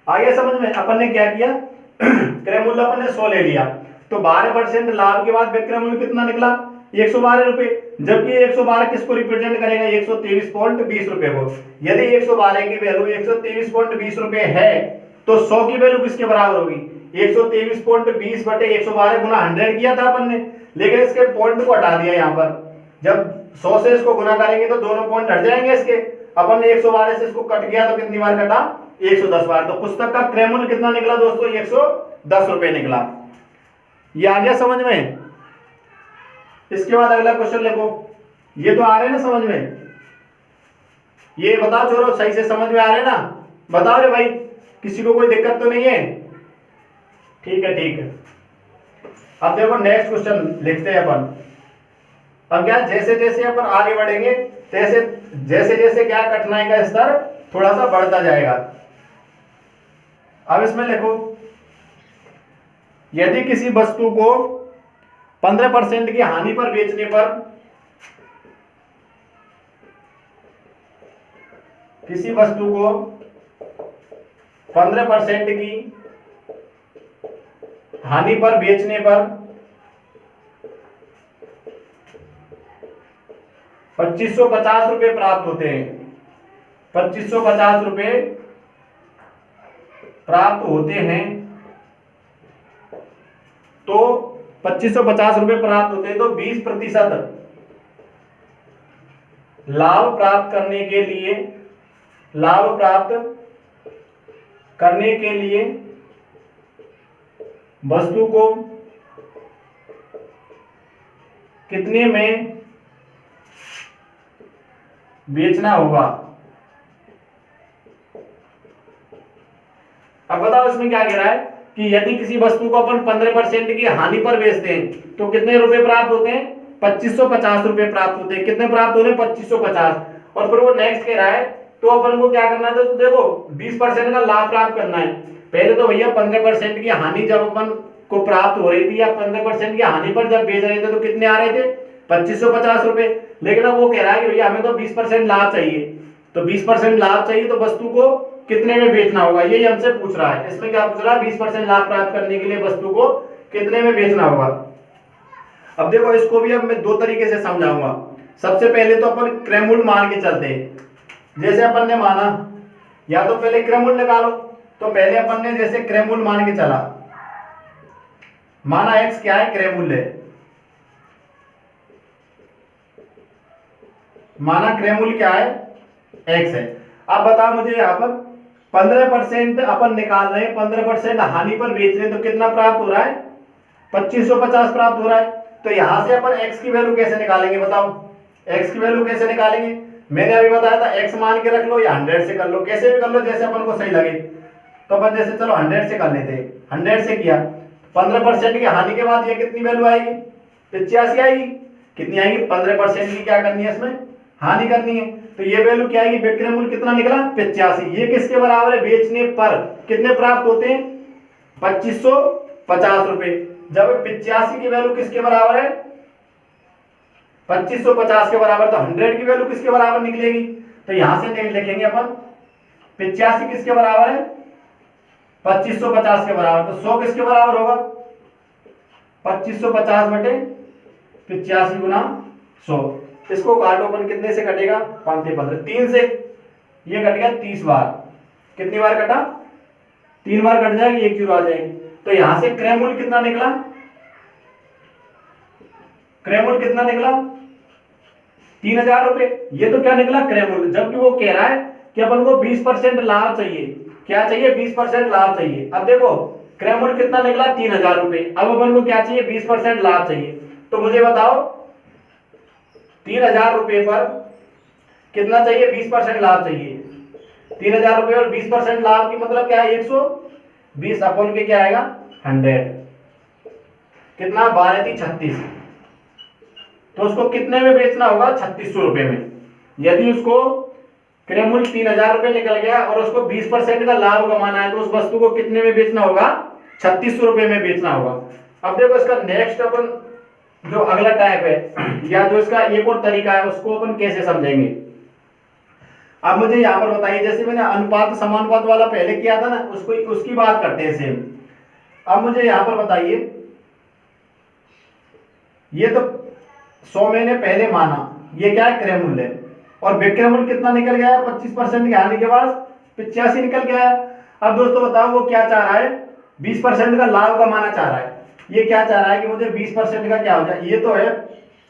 आगे समझ में? अपन ने क्या किया, क्रय मूल्य अपन ने 100 ले लिया, तो 12% लाभ के बाद विक्रय मूल्य कितना निकला? 112 रुपए। जबकि 112 किसको रिप्रेजेंट करेगा? 123.20 रुपए को। यदि 112 की वैल्यू 123.20 रुपए है तो 100 की वैल्यू किसके बराबर होगी? 123.20 बटे 112 गुना 100 किया था अपन ने, लेकिन इसके पॉइंट को हटा दिया यहाँ पर। जब 100 से इसको गुना करेंगे तो दोनों पॉइंट हट जाएंगे इसके। अपन ने 112 से इसको कट किया तो कितनी बार कटा? 110 बार। तो पुस्तक का क्रय मूल्य कितना निकला दोस्तों? 110 रुपए निकला। ये आ गया समझ में? इसके बाद अगला क्वेश्चन लिखो। ये तो आ रहे ना समझ में? ये बताओ छोरो, सही से समझ में आ रहे ना? बताओ रे भाई, किसी को कोई दिक्कत तो नहीं है? ठीक है, ठीक है। अब देखो नेक्स्ट क्वेश्चन लिखते हैं अपन। अब क्या, जैसे जैसे अपन आगे बढ़ेंगे जैसे जैसे क्या कठिनाई का स्तर थोड़ा सा बढ़ता जाएगा। अब इसमें लिखो, यदि किसी वस्तु को 15% की हानि पर बेचने पर, किसी वस्तु को 15% की हानि पर बेचने पर 2550 रुपए प्राप्त होते हैं, 2550 रुपए प्राप्त होते हैं, तो 2550 रुपए प्राप्त होते हैं तो 20% लाभ प्राप्त करने के लिए, लाभ प्राप्त करने के लिए वस्तु को कितने में बेचना होगा? अब बताओ इसमें क्या कह रहा है कि यदि किसी वस्तु को अपन 15% की हानि पर बेचते हैं तो कितने रुपए प्राप्त होते हैं? 2550 रुपए प्राप्त होते हैं। कितने प्राप्त होते हैं? 2550। और फिर वो नेक्स्ट कह रहा है तो अपन को क्या करना है? तो देखो 20% का लाभ प्राप्त करना है। पहले तो भैया 15% की हानि जब अपन को प्राप्त हो रही थी, या 15% की हानि पर जब बेच रहे थे तो कितने आ रहे थे? 2550 रुपए। लेकिन अब वो कह रहा है कि भैया हमें तो 20% लाभ चाहिए, तो 20% लाभ चाहिए तो वस्तु को कितने में बेचना होगा, यही हमसे पूछ रहा है। इसमें क्या पूछ रहा है? 20% लाभ प्राप्त करने के लिए वस्तु को कितने में बेचना होगा। अब देखो इसको भी अब मैं दो तरीके से समझाऊंगा। सबसे पहले तो अपन क्रय मूल्य मान के चलते हैं। जैसे अपन ने माना, या तो पहले क्रय मूल्य निकालो, तो पहले अपन ने जैसे क्रय मूल्य मान के चला, माना x क्या है? क्रय मूल्य। माना क्रय मूल्य क्या है? x है। अब बताओ मुझे यहाँ पर 15% अपन निकाल रहे हैं, 15% हानि पर बेच रहे हैं, तो कितना प्राप्त हो रहा है? 2550 प्राप्त हो रहा है। तो यहां से अपन x की वैल्यू कैसे निकालेंगे? बताओ x की वैल्यू कैसे निकालेंगे? मैंने अभी बताया था x मान के रख लो या 100 से कर लो, कैसे भी कर लो जैसे अपन को सही लगे। तो अपन जैसे चलो 100 से कर लेते हैं, 100 से किया, 15% की हानि के बाद ये कितनी वैल्यू आएगी? 85 आएगी। कितनी आएगी? 15% की क्या करनी है इसमें? हानि करनी है। तो ये वैल्यू क्या आएगी? विक्रय मूल्य कितना निकला? 85। ये किसके बराबर है? बेचने पर कितने प्राप्त होते हैं? 2550 रुपए। जब 85 की वैल्यू किसके बराबर है? 2550 के बराबर, तो 100 की वैल्यू किसके बराबर निकलेगी? तो यहां से लिखेंगे अपन 85 किसके बराबर है? 2550 के बराबर। तो 100 किसके बराबर होगा? 2550 बटे 85 गुना 100। इसको काटो अपन, कितने से कटेगा? 5 से 15, 3 से ये कट गया 30 बार। कितनी बार कटा? 3 बार कट जाएगी, एक जीरो आ जाएगी। तो यहां से क्रय मूल्य कितना निकला? क्रय मूल्य कितना निकला? 3000 रुपए। ये तो क्या निकला? क्रय मूल्य। जबकि वो कह रहा है कि अपन को 20% लाभ चाहिए। क्या चाहिए? 20% लाभ चाहिए। अब देखो क्रय कितना निकला? 3000 रुपए। अब अपन को क्या चाहिए? 20% लाभ चाहिए। तो मुझे बताओ 3000 रुपए पर कितना चाहिए? 20% लाभ चाहिए। 3000 रुपए और 20% लाभ की मतलब क्या है? 120 अपन के क्या आएगा? 100। कितना? 12×36। तो उसको कितने में बेचना होगा? 3600 रुपए में। यदि उसको क्रय मूल्य 3000 रुपए निकल गया और उसको 20% का लाभ कमाना है तो उस वस्तु को कितने में बेचना होगा? 3600 रुपए में बेचना होगा। अब देखो इसका नेक्स्ट अपन जो अगला टाइप है या जो इसका एक और तरीका है उसको अपन कैसे समझेंगे। अब मुझे यहाँ पर बताइए, जैसे मैंने अनुपात समानुपात वाला पहले किया था ना, उसको उसकी बात करते हैं सेम। अब मुझे यहाँ पर बताइए, ये तो 100 मैंने पहले माना, ये क्या है? क्रय मूल्य। और विक्रय मूल्य कितना निकल गया है? 25% के आने के बाद 85 निकल गया है। अब दोस्तों बताओ वो क्या चाह रहा है? 20% का लाभ कमाना चाह रहा है। ये क्या चाह रहा है कि मुझे 20% का क्या हो जाए? ये तो है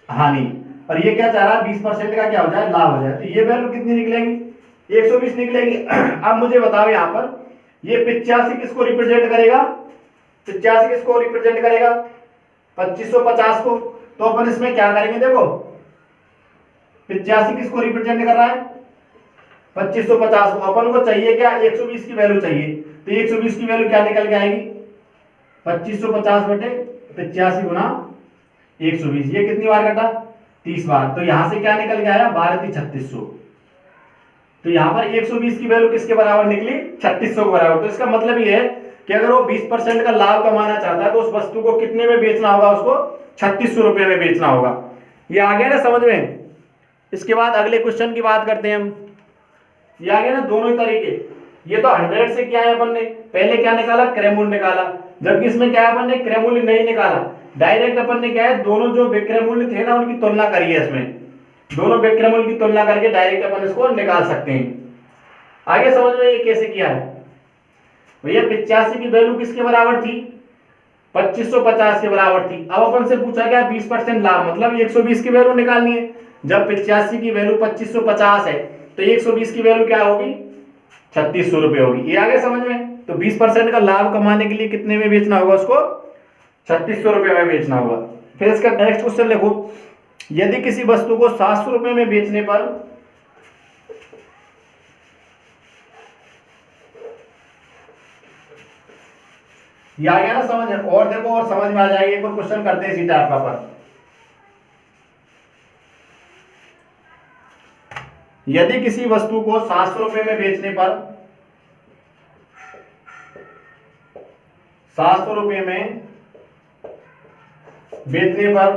हानि, और ये क्या चाह रहा है? 20% का क्या हो जाए? लाभ हो जाए। तो ये वैल्यू कितनी निकलेगी? 120 निकलेगी। अब मुझे बताओ यहाँ पर ये 85 किसको रिप्रेजेंट करेगा? 85 किसको रिप्रेजेंट करेगा? 2550 को। तो अपन इसमें क्या करेंगे? देखो 85 किसको रिप्रेजेंट कर रहा है? 2550 को। अपन को चाहिए क्या? 120 की वैल्यू चाहिए। तो 120 की वैल्यू क्या निकल के आएगी? 2550 बटे 85 गुना 120। ये कितनी बार कटा? 30 बार। तो यहां से क्या निकल के आया? 12×3600। तो यहां पर 120 की वैल्यू किसके बराबर निकली? 3600 के बराबर। तो इसका मतलब ये है कि अगर वो 20% का लाभ कमाना चाहता है तो उस वस्तु को कितने में बेचना होगा? उसको 3600 रुपए में बेचना होगा। ये आ गया ना समझ में? इसके बाद अगले क्वेश्चन की बात करते हैं हम। ये आ गया ना दोनों ही तरीके। ये तो 100 से क्या है, अपन ने पहले क्या निकाला? क्रय मूल्य निकाला। जबकि इसमें क्या है? अपन ने क्रय मूल्य नहीं निकाला, डायरेक्ट अपन ने क्या है? दोनों जो विक्रय मूल्य थे ना उनकी तुलना करी है। इसमें दोनों विक्रय मूल्य की तुलना करके डायरेक्ट अपन इसको निकाल सकते हैं। आगे समझ में ये कैसे किया है? भैया 85 की वैल्यू किसके बराबर थी? 2550 के बराबर थी। अब अपन से पूछा गया 20% लाभ, मतलब 120 की वैल्यू निकालनी है। जब 85 की वैल्यू 2550 है तो 120 की वैल्यू क्या होगी? 3600 रुपए होगी। ये आगे समझ में? तो 20% का लाभ कमाने के लिए कितने में बेचना होगा? उसको 3600 रुपए में बेचना होगा। फिर इसका नेक्स्ट क्वेश्चन देखो, यदि किसी वस्तु को 700 रुपए में बेचने पर ये आ गया ना समझ में? और देखो और समझ में आ जाएगी। एक और क्वेश्चन करते हैं इसी टाइप का पर। यदि किसी वस्तु को 700 रुपए में बेचने पर 700 रुपए में बेचने पर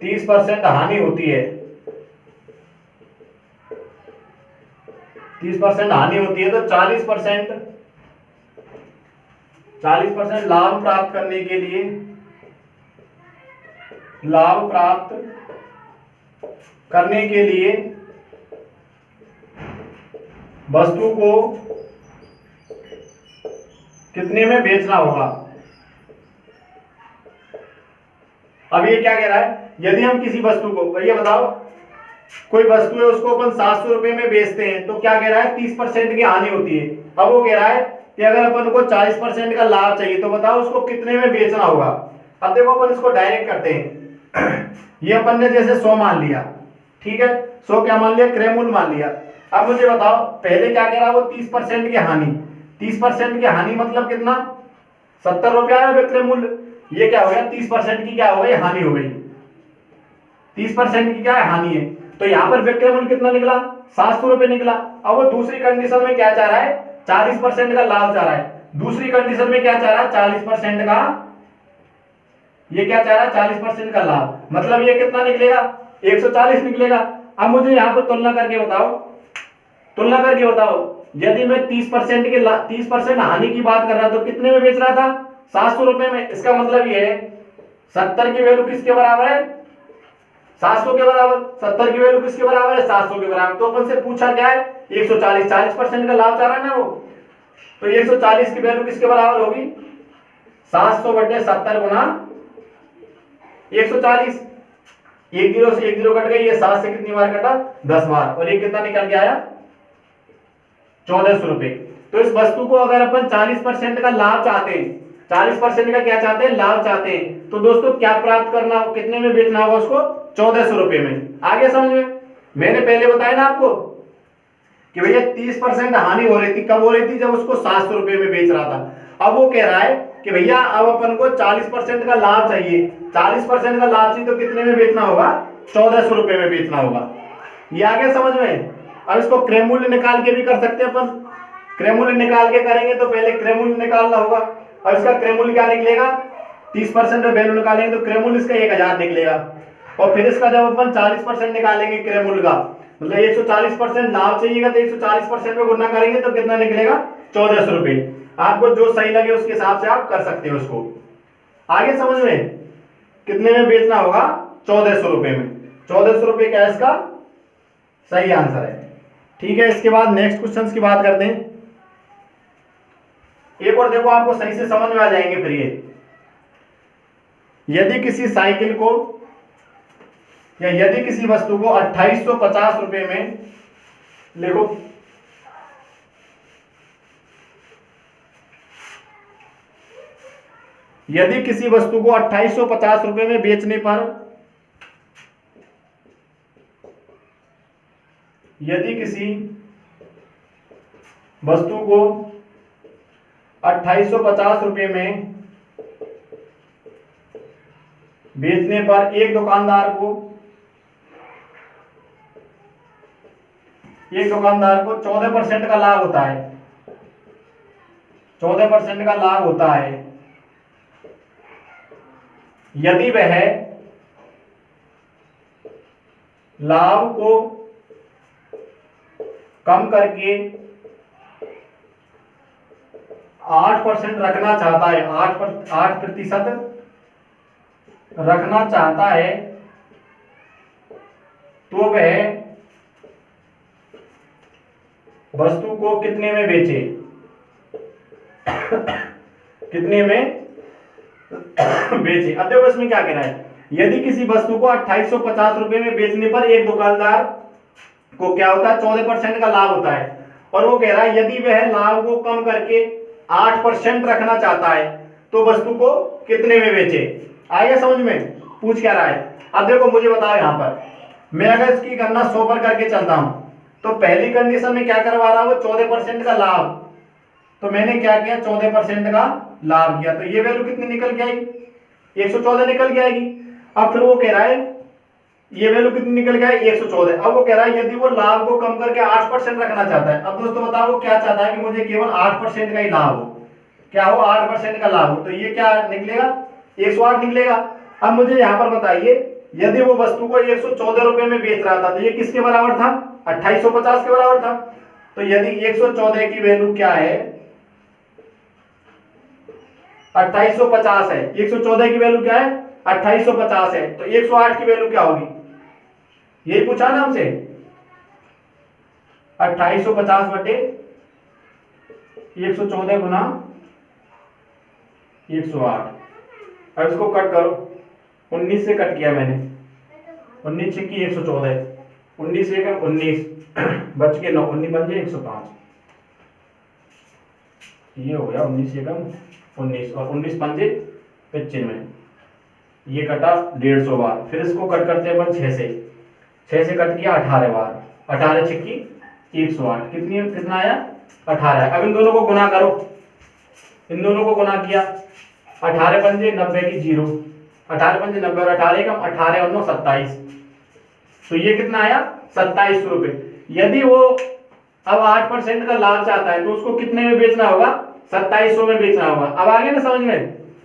30% हानि होती है, 30% हानि होती है, तो 40% लाभ प्राप्त करने के लिए, लाभ प्राप्त करने के लिए वस्तु को कितने में बेचना होगा? अब ये क्या कह रहा है? यदि हम किसी वस्तु को, भैया बताओ कोई वस्तु है उसको अपन 700 रुपए में बेचते हैं तो क्या कह रहा है? 30% की हानि होती है। अब वो कह रहा है कि अगर अपन को 40% का लाभ चाहिए तो बताओ उसको कितने में बेचना होगा? अब देखो अपन इसको डायरेक्ट करते हैं। ये अपन ने जैसे 100 मान लिया, ठीक है, 100 क्या मान लिया? क्रय मूल्य मान लिया। अब मुझे बताओ पहले क्या कह रहा है? वो 30% की हानि। 30% की हानि मतलब कितना? 70 रुपया है विक्रय मूल्य। ये क्या हो गया? 30% की क्या हो गई? हानि हो गई। 30% की क्या है? हानि है। तो यहाँ पर विक्रय मूल्य कितना निकला? 700 रुपए निकला। अब वो दूसरी कंडीशन में क्या चाह रहा है? 40% का लाभ चाह रहा है। दूसरी कंडीशन में क्या चाह रहा है? 40% का, ये क्या चाह रहा है? 40% का लाभ। मतलब ये कितना निकलेगा? 140 निकलेगा। अब मुझे यहाँ पर तुलना करके बताओ, तुलना करके बताओ, यदि मैं 30% हानि की बात कर रहा तो कितने में बेच रहा था? 700 रुपए में। इसका मतलब ये है 70 की वैल्यू किसके बराबर है? 700 के बराबर। 70 की वैल्यू किसके बराबर है? 700 के बराबर। तो अपन से पूछा क्या है? 140, 40% का लाभ चाह रहा है ना वो। तो 140 की वैल्यू किसके बराबर होगी? 700 बटे 70 गुना 140। एक जीरो से एक जीरो कट गई, ये 7 से कितनी बार कटा? 10 बार। और ये कितना निकल के आया? 1400 रुपये। तो इस वस्तु को अगर अपन 40% का लाभ चाहते हैं, 40% का क्या चाहते हैं, लाभ चाहते हैं, तो दोस्तों क्या प्राप्त करना, कितने में बेचना होगा उसको, 1400 रुपये में। आगे समझ में। मैंने पहले बताया ना आपको कि भैया 30% हानि हो रही थी, कब हो रही थी, जब उसको 700 रुपये में बेच रहा था। अब वो कह रहा है कि भैया अब अपन को 40% का लाभ चाहिए, 40% का लाभ चाहिए, तो कितने में बेचना होगा, 1400 रुपये में बेचना होगा। ये आगे समझ में। अब इसको क्रय मूल्य निकाल के भी कर सकते हैं अपन। क्रय मूल्य निकाल के करेंगे तो पहले क्रय मूल्य निकालना होगा। अब इसका क्रय मूल्य क्या निकलेगा, 30% में वैल्यू निकालेंगे तो क्रय मूल्य इसका 1000 निकलेगा। और फिर इसका जब अपन 40% निकालेंगे क्रय मूल्य का, मतलब 140% लाभ चाहिएगा, तो 140% में गुणा करेंगे तो कितना निकलेगा, 1400 रुपये। आपको जो सही लगे उसके हिसाब से आप कर सकते हो उसको। आगे समझ में। कितने में बेचना होगा, 1400 रुपये में। 1400 रुपये क्या है इसका सही आंसर है। ठीक है, इसके बाद नेक्स्ट क्वेश्चन की बात करते हैं। एक और देखो, आपको सही से समझ में आ जाएंगे फिर ये। यदि किसी साइकिल को या यदि किसी वस्तु को 2850 रुपये में, देखो यदि किसी वस्तु को 2850 रुपये में बेचने पर, यदि किसी वस्तु को 2850 रुपये में बेचने पर एक दुकानदार को 14% का लाभ होता है, 14% का लाभ होता है, यदि वह लाभ को कम करके 8% रखना चाहता है, 8% रखना चाहता है, तो वह वस्तु को कितने में बेचे, कितने में बेचे। अब देखो इसमें क्या कहना है, यदि किसी वस्तु को 2850 रुपये में बेचने पर एक दुकानदार को क्या होता है, 14% का लाभ होता है, और वो कह रहा है यदि वह लाभ को कम करके 8% रखना चाहता है तो वस्तु को कितने में बेचे। आएगा समझ में, पूछ क्या रहा है। अब देखो मुझे बताओ, यहां पर मैं अगर इसकी गणना 100 पर करके चलता हूं, तो पहली कंडीशन में क्या करवा रहा हूं, 14% का लाभ, तो मैंने क्या किया, 14% का लाभ किया, तो ये वैल्यू कितनी निकल के आएगी, 114 निकल के आएगी। अब फिर वो कह रहा है ये वैल्यू कितनी निकल के आई, 114। अब वो कह रहा है यदि वो लाभ को कम करके 8% रखना चाहता है। अब दोस्तों बताओ वो क्या चाहता है कि मुझे केवल 8% का ही लाभ हो, क्या हो, 8% का लाभ हो, तो ये क्या निकलेगा, 108 निकलेगा। अब मुझे यहाँ पर बताइए, यदि वो वस्तु को 114 रुपये में बेच रहा था, तो ये किसके बराबर था, 2850 के बराबर था। तो यदि 114 की वैल्यू क्या है, 2850 है, 114 की वैल्यू क्या है, 2850 है, तो 108 की वैल्यू क्या होगी, यही पूछा ना हमसे, 2850 बटे 114 गुना 108। अब इसको कट करो, 19 से कट किया मैंने, 19 छक्की 114, 19 से 19 बच के 9, 19 बन जाए 105, ये हो गया 19 से 19 और 19 पंजे 95, ये कटा 150 बार। फिर इसको कट करते हैं अपन 6 से कट किया 18 बार, 18 छक्की 108, कितना आया 18। अब इन दोनों को गुना करो, इन दोनों को गुना किया, 18 पंजे 90 की 0, 18 पंजे 90 और 18 कम 18 और 9 27, तो ये कितना आया 2700 रुपये। यदि वो अब 8% का लाभ चाहता है तो उसको कितने में बेचना होगा, 2700 में बेचना होगा। अब आगे ना समझ में,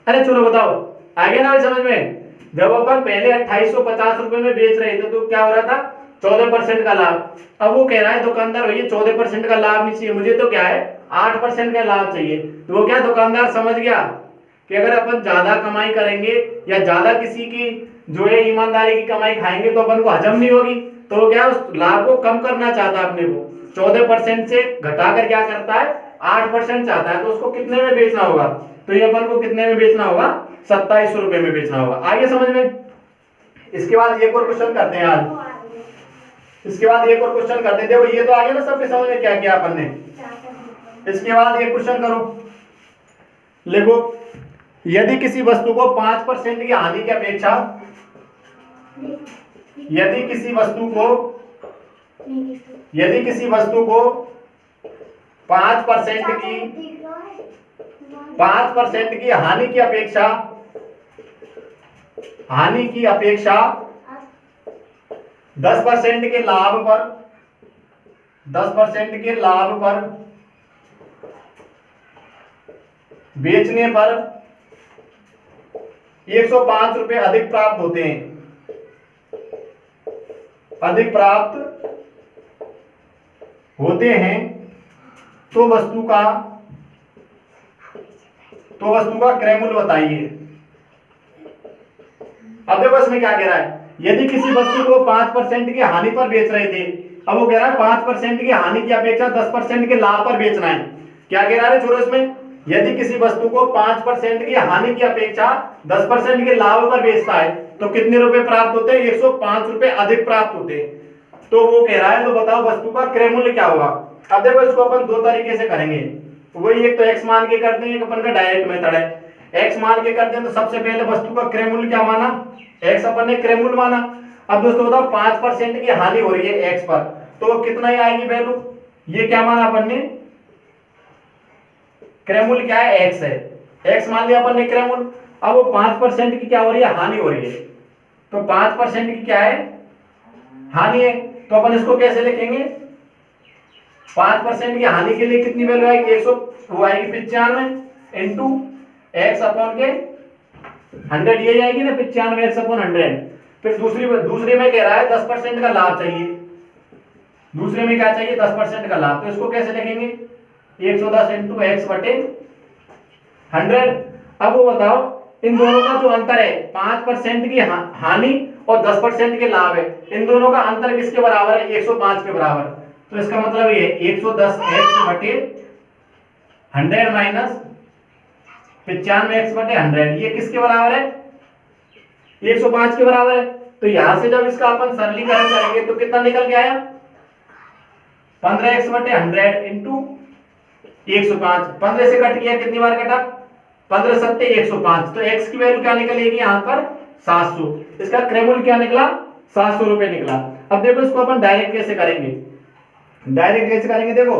अरे चलो बताओ आगे ना समझ में। जब अपन पहले 2850 रुपये में बेच रहे थे तो क्या हो रहा था, 14% का लाभ। अब वो कह रहा है दुकानदार भैया 14% का लाभ नहीं चाहिए मुझे, तो क्या है 8% का लाभ चाहिए। तो वो क्या दुकानदार समझ गया कि अगर अपन ज्यादा कमाई करेंगे या ज्यादा किसी की जो है ईमानदारी की कमाई खाएंगे तो अपन को हजम नहीं होगी, तो वो क्या उस लाभ को कम करना चाहता है, अपने को 14% से घटाकर क्या करता है 8% चाहता है, तो उसको कितने में बेचना होगा, तो ये अपन को कितने में बेचना होगा, 2700 रुपये में बेचना होगा। आगे समझ में। इसके बाद एक और क्वेश्चन करते हैं आज, इसके बाद एक और क्वेश्चन करते हैं। देखो ये तो आगे ना सबके समझ में क्या किया अपन ने, इसके बाद ये क्वेश्चन करो, लिखो यदि किसी वस्तु को 5% की हानि की अपेक्षा, यदि किसी वस्तु को 5% की हानि की अपेक्षा 10% के लाभ पर बेचने पर 105 रुपए अधिक प्राप्त होते हैं, तो वस्तु का क्रय मूल्य बताइए। अब देखो इसमें क्या कह रहा है, यदि किसी वस्तु को 5% की हानि पर बेच रहे थे, अब वो कह रहा है 5% की हानि की अपेक्षा 10% के लाभ पर बेचना है। क्या कह रहा है छोड़ो इसमें, यदि किसी वस्तु को 5% की हानि की अपेक्षा 10% के लाभ पर बेचता है तो कितने रुपए प्राप्त होते हैं, 105 रुपए अधिक प्राप्त होते हैं। तो वो कह रहा है, तो बताओ वस्तु का क्रय मूल्य क्या होगा। अब देखो इसको अपन दो तरीके से करेंगे, वही एक तो एक्स मान के करते हैं, एक अपन का डायरेक्ट मेथड है। एक्स मान के करते हैं तो सबसे पहले वस्तु का क्रय मूल्य क्या माना, एक्स अपन ने क्रय मूल्य माना। अब दोस्तों बताओ 5% की हानि हो रही है एक्स पर, तो कितना ही आएगी वैल्यू, ये क्या माना अपन ने, क्रय मूल्य क्या है, एक्स है, एक्स मान लिया अपन ने क्रय मूल्य। अब वो 5% की क्या हो रही है, हानि हो रही है, तो 5% की क्या है, हानि है। तो अपन इसको कैसे लिखेंगे, 5% की हानि के लिए कितनी वैल्यू आएगी, 95 इंटू एक्स अपॉन के 100, ये आएगी ना 95 एक्स अपॉन 100। फिर दूसरे में कह रहा है 10% का लाभ चाहिए, दूसरे में क्या चाहिए, 10% का लाभ। तो इसको कैसे लिखेंगे, 110 इंटू एक्स बटे 100। अब वो बताओ इन दोनों का जो अंतर है, 5% की हानि और 10% के लाभ है, इन दोनों का अंतर किसके बराबर है, 105 के बराबर। तो इसका मतलब ये 110 एक्स बटे 100 माइनस 95 एक्स बटे 100, ये किसके बराबर है, 105 के बराबर है। तो यहां से जब इसका अपन सरलीकरण करेंगे तो कितना निकल के आया, 15 एक्स बटे 100 इंटू 105, 15 से कट गया, कितनी बार कटा, 15 सत्ते 105, तो x की वैल्यू क्या निकलेगी यहाँ पर 700, इसका क्रय मूल्य क्या निकला, 700 रुपए निकला। अब देखो इसको अपन डायरेक्ट कैसे करेंगे, देखो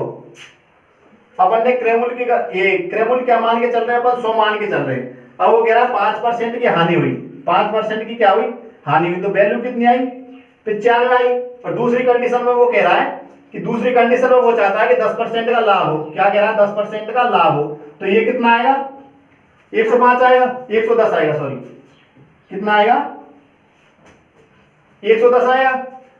अपन ने क्रय मूल्य क्या मान के चल रहे हैं, अपन 100 मान के चल रहे हैं। अब वो कह रहा है 5% की हानि हुई, 5% की क्या हुई, हानि हुई, तो वैल्यू कितनी आई, 95 आई। और दूसरी कंडीशन में वो कह रहा है कि वो चाहता है कि 10% का लाभ हो, क्या कह रहा है, 10% का लाभ हो, तो ये कितना आएगा, 105 आएगा, 110 आएगा, सॉरी कितना आएगा, 110 आएगा।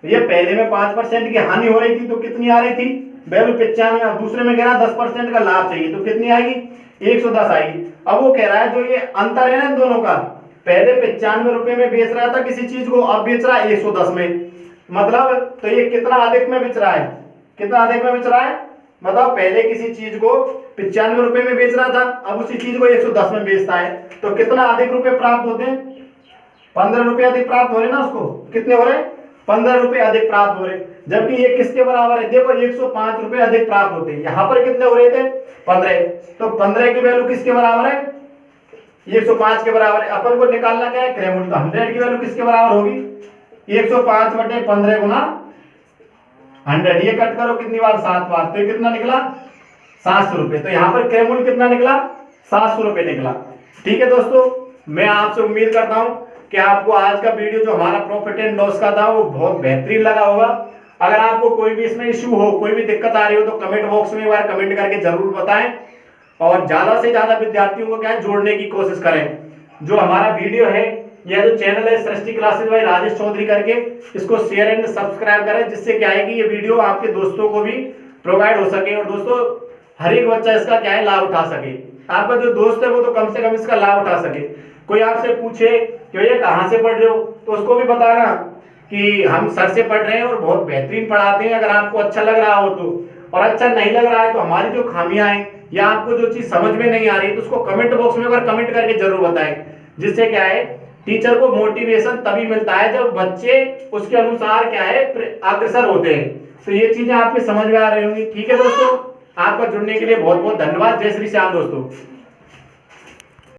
ये पहले में 5% की हानि हो रही थी तो कितनी आ रही थी, वैल्यू 95, और दूसरे में कह रहा है 10% का लाभ चाहिए, तो कितनी आएगी, 110 आएगी। अब वो कह रहा है जो ये अंतर है ना इन दोनों का, पहले 95 रुपए में बेच रहा था किसी चीज को, अब बेच रहा है 110 में, मतलब तो ये कितना अधिक में बेच रहा है, मतलब पहले किसी चीज को 95 रुपए में बेच रहा था, अब उसी चीज को 110 में बेचता है, तो कितना अधिक रुपए प्राप्त होते हैं, 15 रुपए अधिक प्राप्त हो रहे ना उसको, कितने हो रहे, 15 रुपए अधिक प्राप्त हो रहे। जबकि ये किसके बराबर है, देखो 105 रुपए अधिक प्राप्त होते हैं, यहाँ पर कितने हो रहे थे, 15, तो 15 की वैल्यू किसके बराबर है, 105 के बराबर है। अपन को निकालना क्या है, क्रय मूल्य, तो 100 की वैल्यू किसके बराबर होगी, 105 बटे 15 गुना 100, ये कट करो कितनी बार, 7 बार, तो ये कितना निकला, 700 रुपए। तो यहाँ पर क्रय मूल्य कितना निकला, 700 रुपए निकला। ठीक है दोस्तों, मैं आपसे उम्मीद करता हूं कि आपको आज का वीडियो जो हमारा प्रॉफिट एंड लॉस का था वो बहुत बेहतरीन लगा होगा। अगर आपको कोई भी इसमें इश्यू हो, कोई भी दिक्कत आ रही हो, तो कमेंट बॉक्स में एक बार कमेंट करके जरूर बताएं, और ज्यादा से ज्यादा विद्यार्थियों को क्या है जोड़ने की कोशिश करें। जो हमारा वीडियो है, यह जो चैनल है सृष्टि क्लासेस बाय राजेश चौधरी करके, इसको शेयर एंड सब्सक्राइब करें, जिससे क्या है कि ये वीडियो आपके दोस्तों को भी प्रोवाइड हो सके, और दोस्तों हर एक बच्चा इसका क्या है लाभ उठा सके। आपका जो दोस्त है वो तो कम से कम इसका लाभ उठा सके। कोई आपसे पूछे कि ये कहाँ से पढ़ रहे हो, तो उसको भी बताना कि हम सर से पढ़ रहे हैं और बहुत बेहतरीन पढ़ाते हैं। अगर आपको अच्छा लग रहा हो तो, और अच्छा नहीं लग रहा है तो हमारी जो खामियां हैं या आपको जो चीज समझ में नहीं आ रही है तो उसको कमेंट बॉक्स में अगर कमेंट करके जरूर बताएं, जिससे क्या है टीचर को मोटिवेशन तभी मिलता है जब बच्चे उसके अनुसार क्या है अग्रसर होते हैं। तो ये चीजें आपके समझ में आ रही होंगी। ठीक है दोस्तों, आपका जुड़ने के लिए बहुत बहुत धन्यवाद। जय श्री श्याम दोस्तों।